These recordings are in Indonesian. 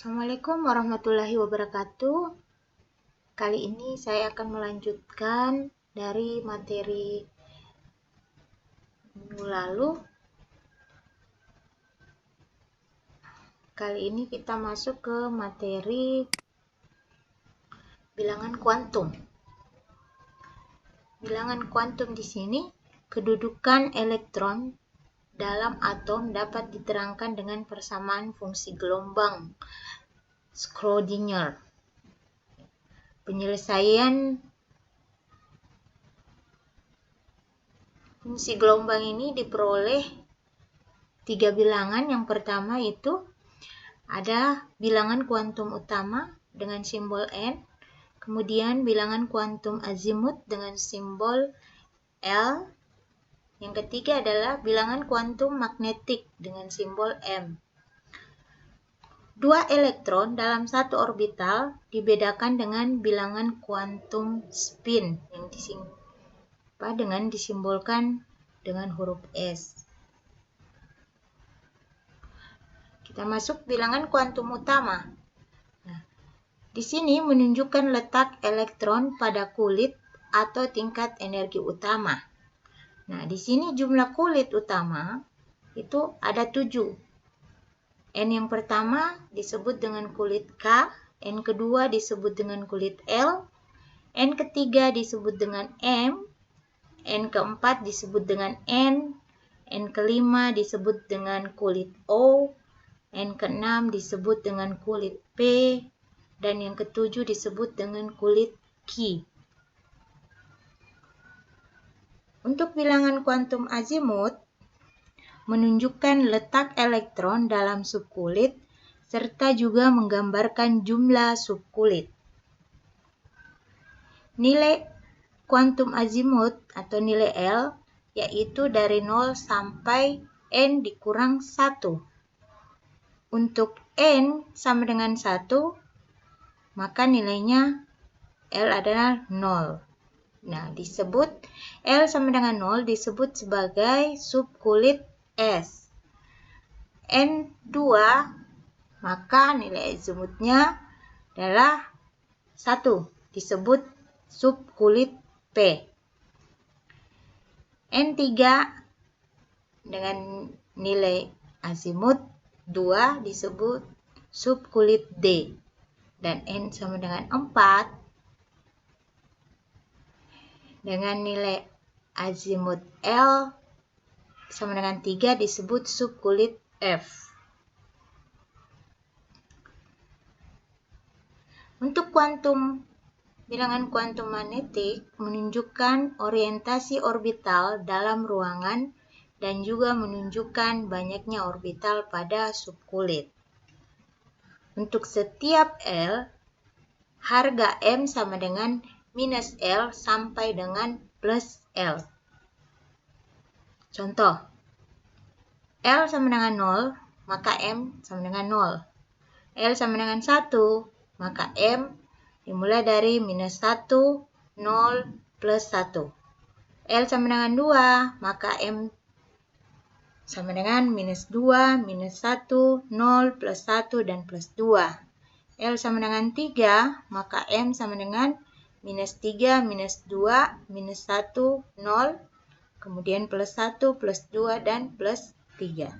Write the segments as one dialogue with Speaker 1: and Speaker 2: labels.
Speaker 1: Assalamualaikum warahmatullahi wabarakatuh. Kali ini saya akan melanjutkan dari materi minggu lalu. Kali ini kita masuk ke materi bilangan kuantum. Bilangan kuantum di sini, kedudukan elektron dalam atom dapat diterangkan dengan persamaan fungsi gelombang Schrödinger. Penyelesaian fungsi gelombang ini diperoleh tiga bilangan. Yang pertama itu ada bilangan kuantum utama dengan simbol N, kemudian bilangan kuantum azimut dengan simbol L, yang ketiga adalah bilangan kuantum magnetik dengan simbol M. Dua elektron dalam satu orbital dibedakan dengan bilangan kuantum spin yang disimbolkan dengan huruf S. Kita masuk bilangan kuantum utama. Nah, di sini menunjukkan letak elektron pada kulit atau tingkat energi utama. Nah, di sini jumlah kulit utama itu ada 7. N yang pertama disebut dengan kulit K, N kedua disebut dengan kulit L, N ketiga disebut dengan M, N keempat disebut dengan N, N kelima disebut dengan kulit O, N keenam disebut dengan kulit P, dan yang ketujuh disebut dengan kulit Q. Untuk bilangan kuantum azimut, menunjukkan letak elektron dalam subkulit, serta juga menggambarkan jumlah subkulit. Nilai kuantum azimut atau nilai L yaitu dari 0 sampai N dikurang 1. Untuk N sama dengan 1, maka nilainya L adalah 0. Nah, L sama dengan 0 disebut sebagai subkulit S. N2, maka nilai azimutnya adalah 1, disebut subkulit P. N3 dengan nilai azimut 2 disebut subkulit D. Dan N sama dengan 4 dengan nilai azimut L sama dengan 3 disebut subkulit F. Untuk bilangan kuantum magnetik menunjukkan orientasi orbital dalam ruangan dan juga menunjukkan banyaknya orbital pada subkulit. Untuk setiap L, harga M sama dengan minus L sampai dengan plus L. Contoh, L sama dengan 0, maka M sama dengan 0. L sama dengan 1, maka M dimulai dari minus 1, 0, plus 1. L sama dengan 2, maka M sama dengan minus 2, minus 1, 0, plus 1, dan plus 2. L sama dengan 3, maka M sama dengan minus 3, minus 2, minus 1, 0, kemudian plus 1, plus 2, dan plus 3.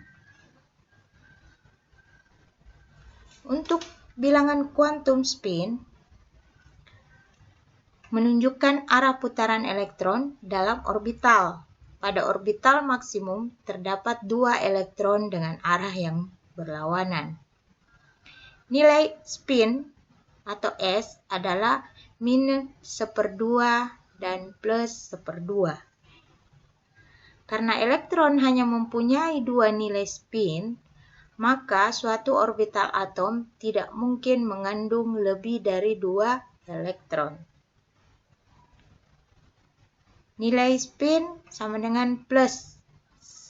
Speaker 1: Untuk bilangan kuantum spin, menunjukkan arah putaran elektron dalam orbital. Pada orbital maksimum terdapat 2 elektron dengan arah yang berlawanan. Nilai spin atau S adalah minus 1/2 dan plus 1/2. Karena elektron hanya mempunyai 2 nilai spin, maka suatu orbital atom tidak mungkin mengandung lebih dari 2 elektron. Nilai spin sama dengan plus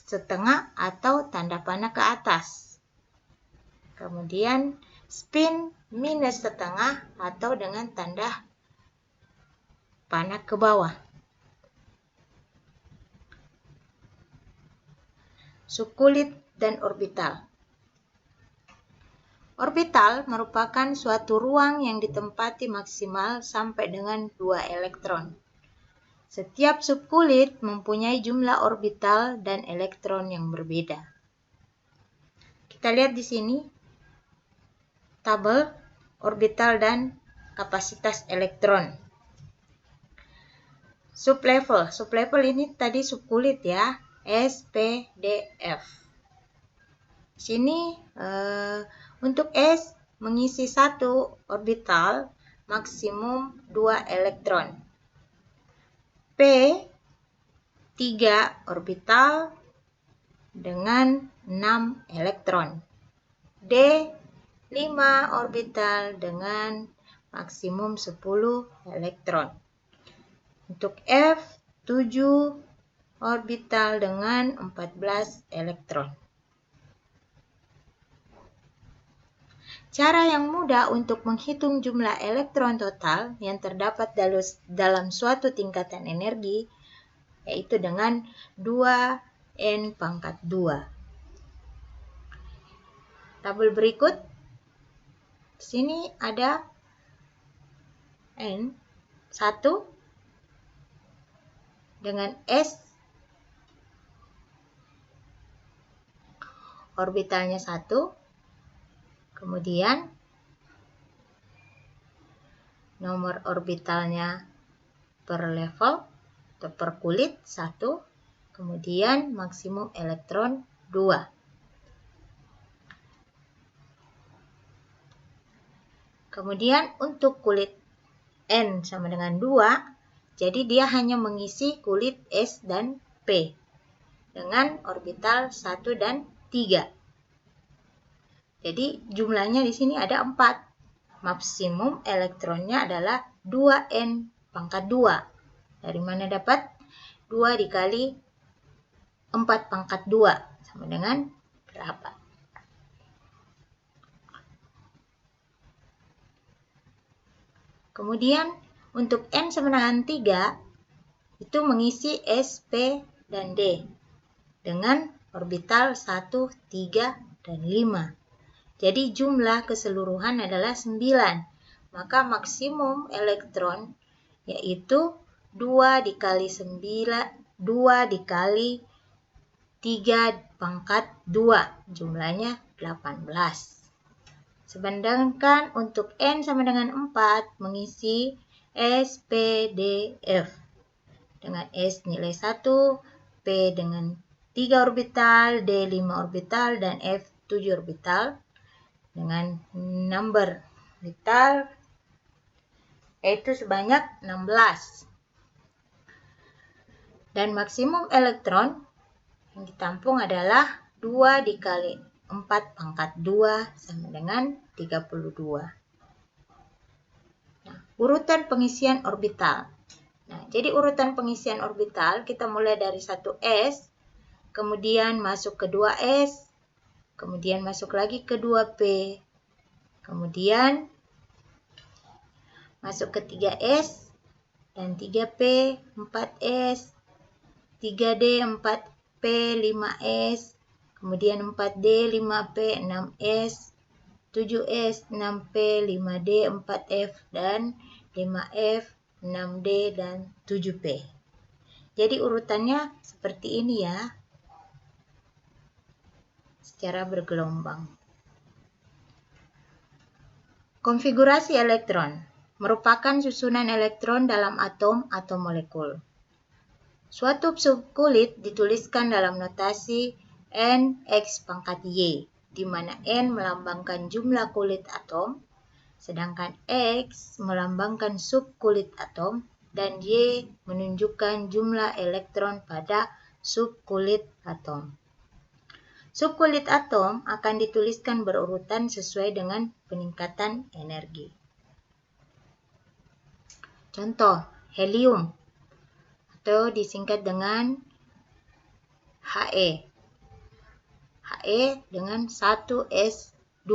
Speaker 1: setengah atau tanda panah ke atas. Kemudian spin minus setengah atau dengan tanda panah ke bawah. Subkulit dan orbital. Orbital merupakan suatu ruang yang ditempati maksimal sampai dengan 2 elektron. Setiap subkulit mempunyai jumlah orbital dan elektron yang berbeda. Kita lihat di sini tabel orbital dan kapasitas elektron. Sublevel ini tadi subkulit ya, S, P, D, F. Di sini untuk S mengisi 1 orbital maksimum 2 elektron. P 3 orbital dengan 6 elektron. D 5 orbital dengan maksimum 10 elektron. Untuk F 7 orbital dengan 14 elektron. Cara yang mudah untuk menghitung jumlah elektron total yang terdapat dalam suatu tingkatan energi yaitu dengan 2n pangkat 2. Tabel berikut, di sini ada n 1 dengan S orbitalnya 1. Kemudian nomor orbitalnya per level atau per kulit 1, kemudian maksimum elektron 2. Kemudian untuk kulit N sama dengan 2, jadi dia hanya mengisi kulit S dan P dengan orbital 1 dan 3. Jadi jumlahnya di sini ada 4. Maksimum elektronnya adalah 2n pangkat 2. Dari mana dapat? 2 dikali 4 pangkat 2 sama dengan berapa? Kemudian untuk n sama dengan 3 itu mengisi S, P, dan D dengan orbital 1, 3, dan 5. Jadi jumlah keseluruhan adalah 9. Maka maksimum elektron yaitu 2 dikali 9, 2 dikali 3 pangkat 2. Jumlahnya 18. Sedangkan untuk N sama dengan 4 mengisi S, P, D, F. Dengan S nilai 1, P dengan 3 orbital, D 5 orbital, dan F 7 orbital. Dengan number orbital yaitu sebanyak 16. Dan maksimum elektron yang ditampung adalah 2 dikali 4 pangkat 2 sama dengan 32. Nah, urutan pengisian orbital. Nah, jadi urutan pengisian orbital kita mulai dari 1s, kemudian masuk ke 2s, kemudian masuk lagi ke 2P, kemudian masuk ke 3S, dan 3P, 4S, 3D, 4P, 5S, kemudian 4D, 5P, 6S, 7S, 6P, 5D, 4F, dan 5F, 6D, dan 7P. Jadi urutannya seperti ini ya, secara bergelombang. Konfigurasi elektron merupakan susunan elektron dalam atom atau molekul. Suatu subkulit dituliskan dalam notasi N X pangkat Y, di mana N melambangkan jumlah kulit atom, sedangkan X melambangkan subkulit atom, dan Y menunjukkan jumlah elektron pada subkulit atom. Subkulit atom akan dituliskan berurutan sesuai dengan peningkatan energi. Contoh, helium atau disingkat dengan He. He dengan 1s2.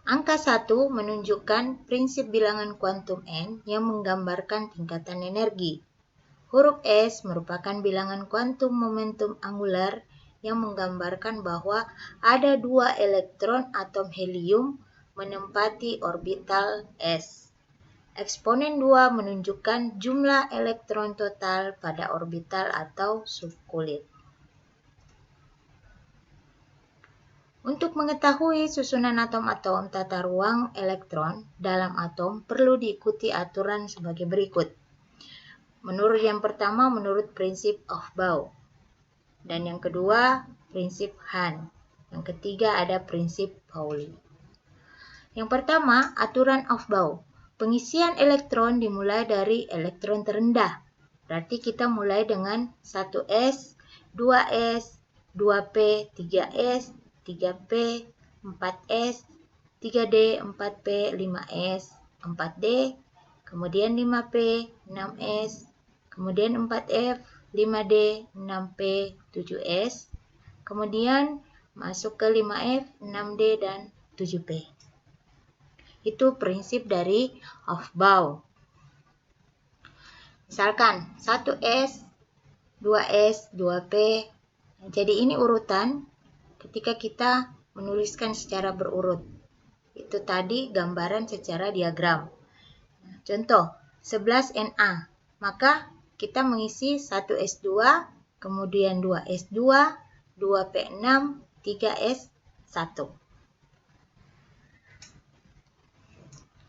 Speaker 1: Angka 1 menunjukkan prinsip bilangan kuantum N yang menggambarkan tingkatan energi. Huruf S merupakan bilangan kuantum momentum angular yang menggambarkan bahwa ada 2 elektron atom helium menempati orbital s. Eksponen 2 menunjukkan jumlah elektron total pada orbital atau subkulit. Untuk mengetahui susunan atom-atom tata ruang elektron dalam atom perlu diikuti aturan sebagai berikut. Menurut yang pertama, menurut prinsip Aufbau. Dan yang kedua, prinsip Hahn. Yang ketiga ada prinsip Pauli. Yang pertama, aturan Aufbau. Pengisian elektron dimulai dari elektron terendah. Berarti kita mulai dengan 1s, 2s, 2p, 3s, 3p, 4s, 3d, 4p, 5s, 4d, kemudian 5p, 6s, kemudian 4f, 5d, 6p, 7s, kemudian masuk ke 5f, 6d, dan 7p. Itu prinsip dari Aufbau. Misalkan 1s, 2s, 2p. Jadi ini urutan ketika kita menuliskan secara berurut. Itu tadi gambaran secara diagram. Contoh, 11Na. Maka kita mengisi 1s2, kemudian 2s2, 2p6, 3s1.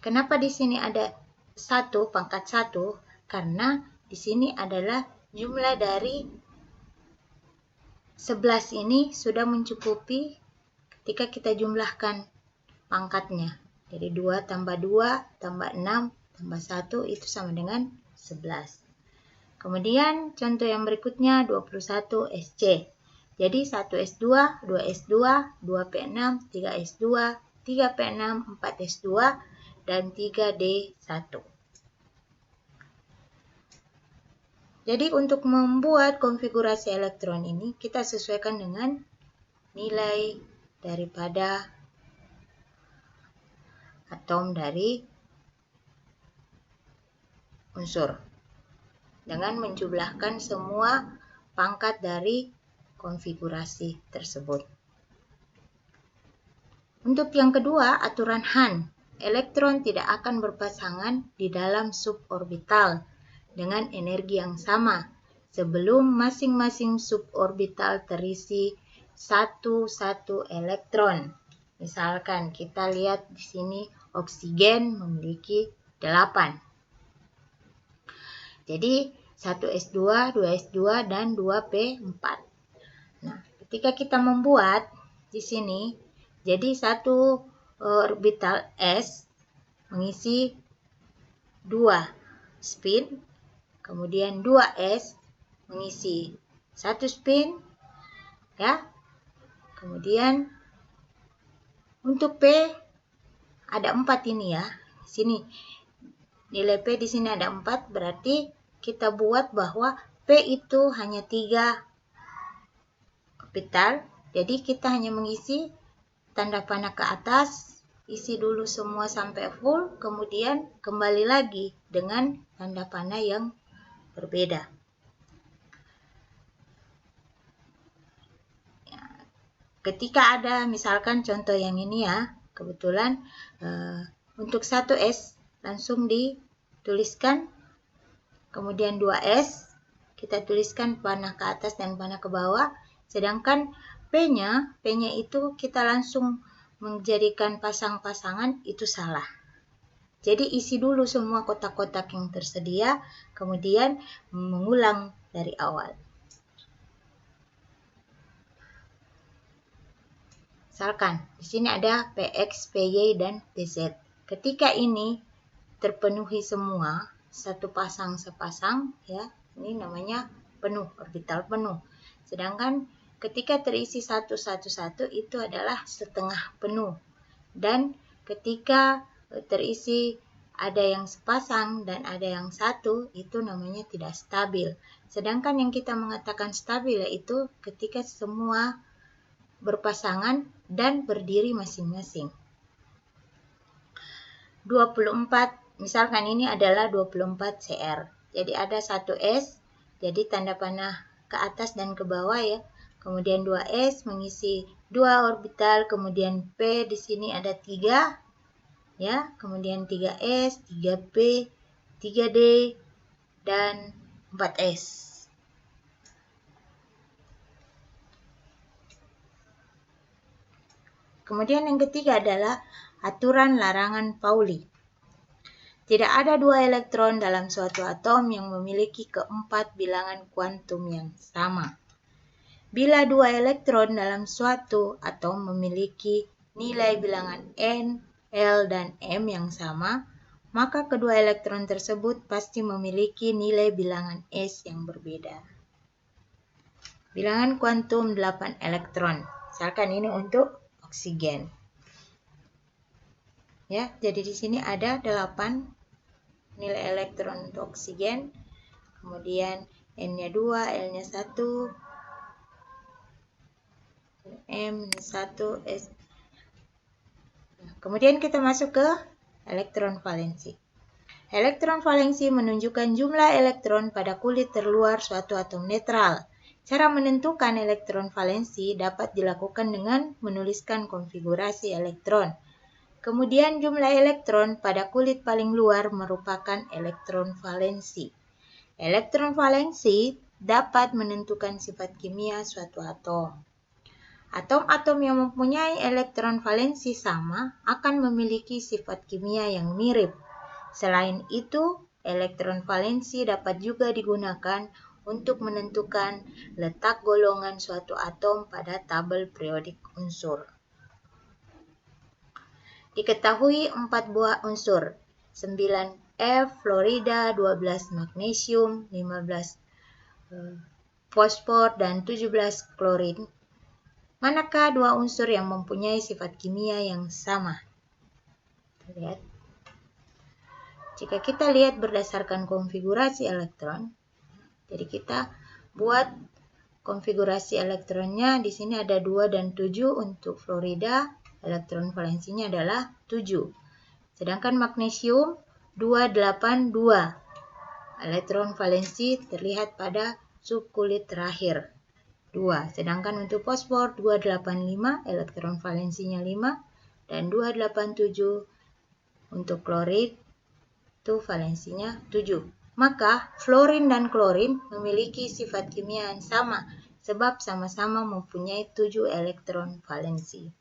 Speaker 1: Kenapa di sini ada 1 pangkat 1? Karena di sini adalah jumlah dari 11 ini sudah mencukupi ketika kita jumlahkan pangkatnya. Jadi 2 tambah 2 tambah 6 tambah 1 itu sama dengan 11. Kemudian contoh yang berikutnya 21 SC. Jadi 1S2, 2S2, 2P6, 3S2, 3P6, 4S2, dan 3D1. Jadi untuk membuat konfigurasi elektron ini kita sesuaikan dengan nilai daripada atom dari unsur dengan menjumlahkan semua pangkat dari konfigurasi tersebut. Untuk yang kedua, aturan Hahn, elektron tidak akan berpasangan di dalam suborbital dengan energi yang sama sebelum masing-masing suborbital terisi satu elektron. Misalkan kita lihat di sini oksigen memiliki 8. Jadi 1s2, 2s2, dan 2p4. Nah, ketika kita membuat di sini, jadi satu orbital s mengisi 2 spin, kemudian 2s mengisi 1 spin, ya. Kemudian untuk p ada 4 ini ya. Di sini nilai p di sini ada 4, berarti kita buat bahwa p itu hanya 3 orbital. Jadi kita hanya mengisi tanda panah ke atas, isi dulu semua sampai full, kemudian kembali lagi dengan tanda panah yang berbeda. Ketika ada misalkan contoh yang ini ya, kebetulan untuk 1s langsung dituliskan, kemudian 2s kita tuliskan panah ke atas dan panah ke bawah, sedangkan p-nya itu kita langsung menjadikan pasang-pasangan, itu salah. Jadi isi dulu semua kotak-kotak yang tersedia, kemudian mengulang dari awal. Misalkan di sini ada PX, PY, dan PZ. Ketika ini terpenuhi semua, satu pasang sepasang, ya, ini namanya penuh, orbital penuh. Sedangkan ketika terisi satu itu adalah setengah penuh. Dan ketika terisi ada yang sepasang dan ada yang satu, itu namanya tidak stabil. Sedangkan yang kita mengatakan stabil yaitu ketika semua berpasangan dan berdiri masing-masing. 24, misalkan ini adalah 24 Cr. Jadi ada 1S, jadi tanda panah ke atas dan ke bawah ya. kemudian 2s mengisi 2 orbital, kemudian p di sini ada 3, ya, kemudian 3s, 3p, 3d, dan 4s. Kemudian yang ketiga adalah aturan larangan Pauli. Tidak ada 2 elektron dalam suatu atom yang memiliki keempat bilangan kuantum yang sama. Bila 2 elektron dalam suatu atom memiliki nilai bilangan n, l, dan m yang sama, maka kedua elektron tersebut pasti memiliki nilai bilangan s yang berbeda. Bilangan kuantum 8 elektron. Misalkan ini untuk oksigen. Ya, jadi di sini ada 8 nilai elektron untuk oksigen. Kemudian N-nya 2, L-nya 1, M-nya 1, S. Nah, kemudian kita masuk ke elektron valensi. Elektron valensi menunjukkan jumlah elektron pada kulit terluar suatu atom netral. Cara menentukan elektron valensi dapat dilakukan dengan menuliskan konfigurasi elektron. Kemudian jumlah elektron pada kulit paling luar merupakan elektron valensi. Elektron valensi dapat menentukan sifat kimia suatu atom. Atom-atom yang mempunyai elektron valensi sama akan memiliki sifat kimia yang mirip. Selain itu, elektron valensi dapat juga digunakan untuk menentukan letak golongan suatu atom pada tabel periodik unsur. Diketahui 4 buah unsur, 9F fluorida, 12 magnesium, 15 fosfor, dan 17 klorin. Manakah 2 unsur yang mempunyai sifat kimia yang sama? Lihat. Jika kita lihat berdasarkan konfigurasi elektron, jadi kita buat konfigurasi elektronnya. Di sini ada 2 dan 7 untuk fluorida, elektron valensinya adalah 7. Sedangkan magnesium 282. Elektron valensi terlihat pada subkulit terakhir 2. Sedangkan untuk fosfor 285, elektron valensinya 5, dan 287 untuk klorid itu valensinya 7. Maka fluorin dan klorin memiliki sifat kimia yang sama sebab sama-sama mempunyai 7 elektron valensi.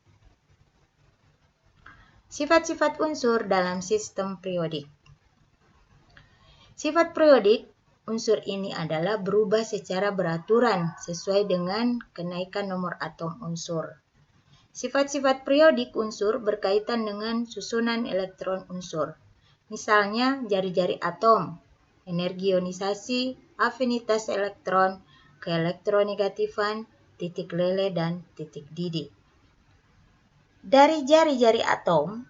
Speaker 1: Sifat-sifat unsur dalam sistem periodik. Sifat periodik unsur ini adalah berubah secara beraturan sesuai dengan kenaikan nomor atom unsur. Sifat-sifat periodik unsur berkaitan dengan susunan elektron unsur. Misalnya jari-jari atom, energi ionisasi, afinitas elektron, keelektronegatifan, titik lele, dan titik didih. Dari jari-jari atom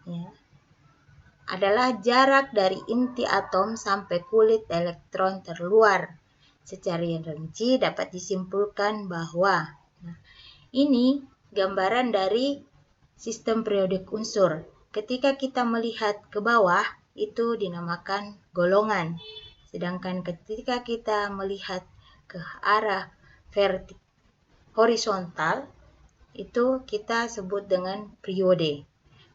Speaker 1: adalah jarak dari inti atom sampai kulit elektron terluar. Secara rinci dapat disimpulkan bahwa ini gambaran dari sistem periodik unsur. Ketika kita melihat ke bawah, itu dinamakan golongan. Sedangkan ketika kita melihat ke arah horizontal, itu kita sebut dengan periode.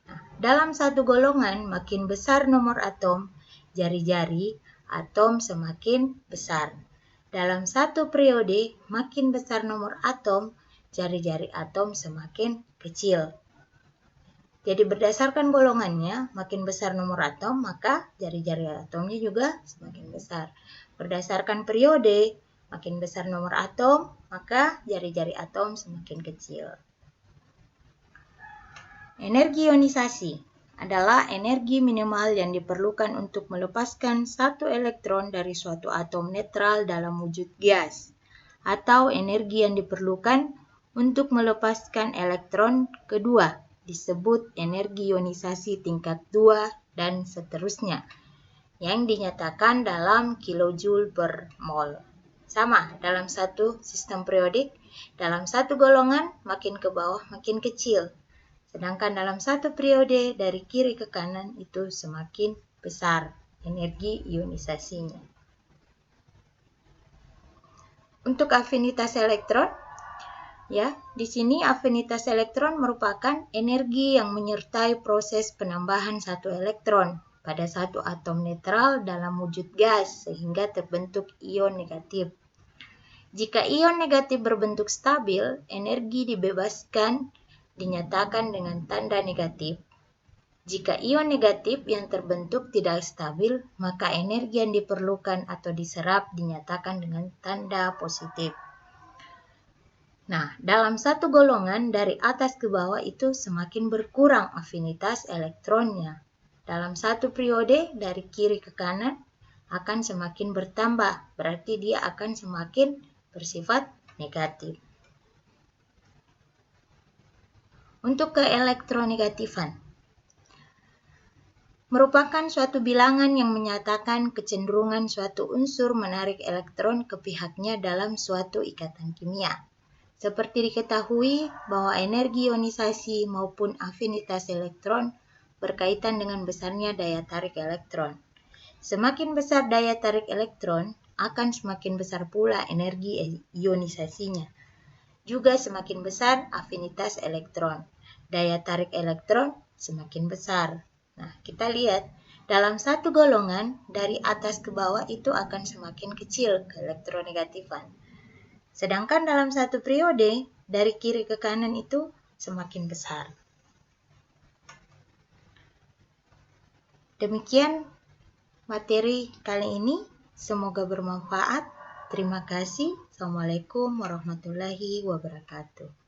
Speaker 1: Nah, dalam satu golongan, makin besar nomor atom, jari-jari atom semakin besar. Dalam satu periode, makin besar nomor atom, jari-jari atom semakin kecil. Jadi berdasarkan golongannya, makin besar nomor atom, maka jari-jari atomnya juga semakin besar. Berdasarkan periode, makin besar nomor atom, maka jari-jari atom semakin kecil. Energi ionisasi adalah energi minimal yang diperlukan untuk melepaskan satu elektron dari suatu atom netral dalam wujud gas, atau energi yang diperlukan untuk melepaskan elektron kedua disebut energi ionisasi tingkat 2 dan seterusnya, yang dinyatakan dalam kilojoule per mol. Sama dalam satu sistem periodik, dalam satu golongan makin ke bawah makin kecil, sedangkan dalam satu periode dari kiri ke kanan itu semakin besar energi ionisasinya. Untuk afinitas elektron, Ya, di sini afinitas elektron merupakan energi yang menyertai proses penambahan satu elektron pada satu atom netral dalam wujud gas sehingga terbentuk ion negatif. Jika ion negatif berbentuk stabil, energi dibebaskan dinyatakan dengan tanda negatif. Jika ion negatif yang terbentuk tidak stabil, maka energi yang diperlukan atau diserap dinyatakan dengan tanda positif. Nah, dalam satu golongan dari atas ke bawah itu semakin berkurang afinitas elektronnya. Dalam satu periode dari kiri ke kanan akan semakin bertambah, berarti dia akan semakin bersifat negatif. Untuk keelektronegatifan, merupakan suatu bilangan yang menyatakan kecenderungan suatu unsur menarik elektron ke pihaknya dalam suatu ikatan kimia. Seperti diketahui bahwa energi ionisasi maupun afinitas elektron berkaitan dengan besarnya daya tarik elektron. Semakin besar daya tarik elektron, akan semakin besar pula energi ionisasinya. Juga semakin besar afinitas elektron. Daya tarik elektron semakin besar. Nah, kita lihat dalam satu golongan dari atas ke bawah itu akan semakin kecil keelektronegatifan. Sedangkan dalam satu periode dari kiri ke kanan itu semakin besar. Demikian materi kali ini, semoga bermanfaat. Terima kasih. Assalamualaikum warahmatullahi wabarakatuh.